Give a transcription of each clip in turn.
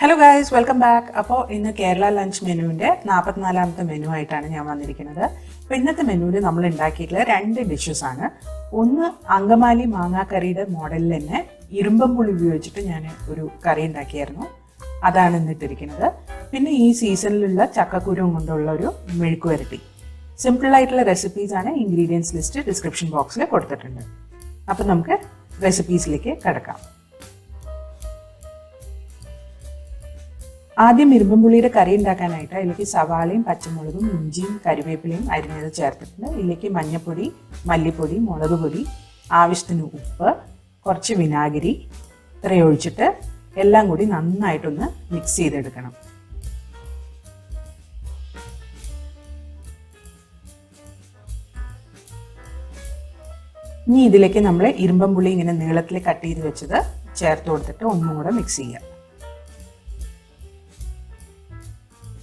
Hello guys, welcome back. അപ്പോൾ ഇന്ന് Kerala lunch മെനുവിൻ്റെ 44ാമത്തെ menu ആയിട്ടാണ് ഞാൻ വന്നിരിക്കുന്നത്. അപ്പോൾ ഇന്നത്തെ മെനുവിൽ നമ്മൾ ഉണ്ടാക്കിയിട്ടുള്ള രണ്ട് ഡിഷസ് ആണ്. ഒന്ന് അങ്കമാലി മാങ്ങാക്കറിയുടെ മോഡലിൽ തന്നെ ഇരുമ്പം പുളി ഉപയോഗിച്ചിട്ട് ഞാൻ ഒരു കറി ഉണ്ടാക്കിയായിരുന്നു. അതാണ് ഇന്നിട്ടിരിക്കുന്നത്. പിന്നെ ഈ സീസണിലുള്ള ചക്കക്കുരു കൊണ്ടുള്ള ഒരു മെഴുക്കുവരട്ടി. സിമ്പിളായിട്ടുള്ള റെസിപ്പീസ് ആണ്. ഇൻഗ്രീഡിയൻസ് ലിസ്റ്റ് ഡിസ്ക്രിപ്ഷൻ ബോക്സിൽ കൊടുത്തിട്ടുണ്ട്. അപ്പോൾ നമുക്ക് റെസിപ്പീസിലേക്ക് കിടക്കാം. ആദ്യം ഇരുമ്പുള്ളിയുടെ കറി ഉണ്ടാക്കാനായിട്ട് അതിലേക്ക് സവാളയും പച്ചമുളകും ഇഞ്ചിയും കരിവേപ്പിലയും അരിഞ്ഞത് ചേർത്തിട്ടുണ്ട്. ഇതിലേക്ക് മഞ്ഞൾപ്പൊടി, മല്ലിപ്പൊടി, മുളക് പൊടി, ആവശ്യത്തിന് ഉപ്പ്, കുറച്ച് വിനാഗിരി ഇത്രയും ഒഴിച്ചിട്ട് എല്ലാം കൂടി നന്നായിട്ടൊന്ന് മിക്സ് ചെയ്തെടുക്കണം. ഇനി ഇതിലേക്ക് നമ്മൾ ഇരുമ്പുള്ളി ഇങ്ങനെ നീളത്തിൽ കട്ട് ചെയ്ത് വെച്ചത് ചേർത്ത് കൊടുത്തിട്ട് ഒന്നും കൂടെ മിക്സ് ചെയ്യാം.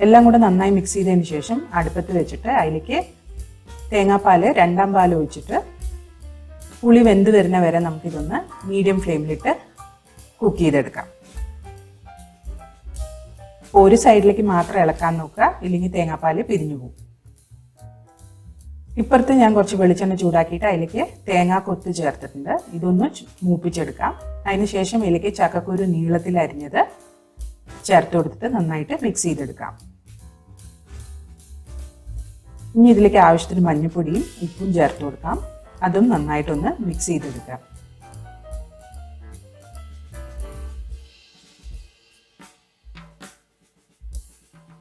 എല്ലാം കൂടെ നന്നായി മിക്സ് ചെയ്തതിന് ശേഷം അടുപ്പത്ത് വെച്ചിട്ട് അതിലേക്ക് തേങ്ങാപ്പാൽ 2 പാൽ ഒഴിച്ചിട്ട് പുളി വെന്ത് വരുന്ന വരെ നമുക്കിതൊന്ന് മീഡിയം ഫ്ലെയിമിലിട്ട് കുക്ക് ചെയ്തെടുക്കാം. ഒരു സൈഡിലേക്ക് മാത്രം ഇളക്കാൻ നോക്കുക, ഇല്ലെങ്കിൽ തേങ്ങാപ്പാൽ പിരിഞ്ഞു പോകും. ഇപ്പുറത്ത് ഞാൻ കുറച്ച് വെളിച്ചെണ്ണ ചൂടാക്കിയിട്ട് അതിലേക്ക് തേങ്ങാ കൊത്ത് ചേർത്തിട്ടുണ്ട്. ഇതൊന്ന് മൂപ്പിച്ചെടുക്കാം. അതിനുശേഷം ഇതിലേക്ക് ചക്കക്കുരു നീളത്തിൽ അരിഞ്ഞത് ചേർത്ത് കൊടുത്തിട്ട് നന്നായിട്ട് മിക്സ് ചെയ്തെടുക്കാം. ഇനി ഇതിലേക്ക് ആവശ്യത്തിന് മഞ്ഞൾപ്പൊടിയും ഉപ്പും ചേർത്ത് കൊടുക്കാം. അതും നന്നായിട്ടൊന്ന് മിക്സ് ചെയ്തെടുക്കാം.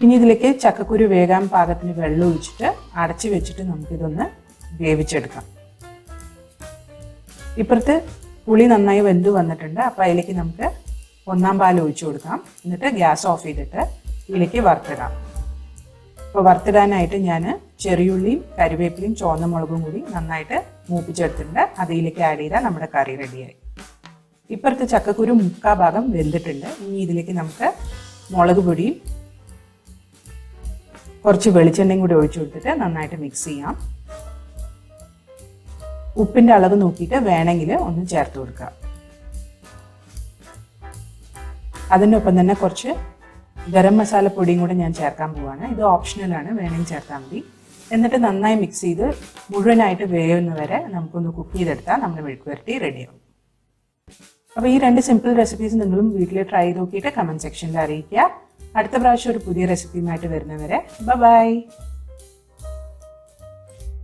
ഇനി ഇതിലേക്ക് ചക്കക്കുരു വേകാൻ പാകത്തിന് വെള്ളം ഒഴിച്ചിട്ട് അടച്ചു വെച്ചിട്ട് നമുക്കിതൊന്ന് വേവിച്ചെടുക്കാം. ഇപ്പുറത്ത് പുളി നന്നായി വെന്ത് വന്നിട്ടുണ്ട്. അപ്പോൾ അതിലേക്ക് നമുക്ക് 1 പാൽ ഒഴിച്ചു കൊടുക്കാം. എന്നിട്ട് ഗ്യാസ് ഓഫ് ചെയ്തിട്ട് ഇതിലേക്ക് വറുത്തിടാം. അപ്പോൾ വറുത്തിടാനായിട്ട് ഞാൻ ചെറിയുള്ളിയും കരിവേപ്പിലയും ചുവന്ന മുളകും കൂടി നന്നായിട്ട് മൂപ്പിച്ചെടുത്തിട്ടുണ്ട്. അതിലേക്ക് ആഡ് ചെയ്താൽ നമ്മുടെ കറി റെഡിയായി. ഇപ്പുറത്ത് ചക്കക്കുരു 3/4 ഭാഗം വെന്തിട്ടുണ്ട്. ഇനി ഇതിലേക്ക് നമുക്ക് മുളക് പൊടിയും കുറച്ച് വെളിച്ചെണ്ണയും കൂടി ഒഴിച്ചു കൊടുത്തിട്ട് നന്നായിട്ട് മിക്സ് ചെയ്യാം. ഉപ്പിൻ്റെ അളവ് നോക്കിയിട്ട് വേണമെങ്കിൽ ഒന്ന് ചേർത്ത് കൊടുക്കുക. അതിനൊപ്പം തന്നെ കുറച്ച് ഗരം മസാല പൊടിയും കൂടെ ഞാൻ ചേർക്കാൻ പോവാണ്. ഇത് ഓപ്ഷണലാണ്, വേണമെങ്കിൽ ചേർത്താൽ മതി. എന്നിട്ട് നന്നായി മിക്സ് ചെയ്ത് മുഴുവനായിട്ട് വേവുന്നവരെ നമുക്കൊന്ന് കുക്ക് ചെയ്തെടുത്താൽ നമ്മുടെ മെഴുക്കുവരട്ടി റെഡിയാവും. അപ്പോൾ ഈ 2 സിമ്പിൾ റെസിപ്പീസ് നിങ്ങളും വീട്ടിൽ ട്രൈ ചെയ്ത് നോക്കിയിട്ട് കമൻറ്റ് സെക്ഷനിൽ അറിയിക്കുക. അടുത്ത പ്രാവശ്യം ഒരു പുതിയ റെസിപ്പിയുമായിട്ട് വരുന്നവരെ ബൈ.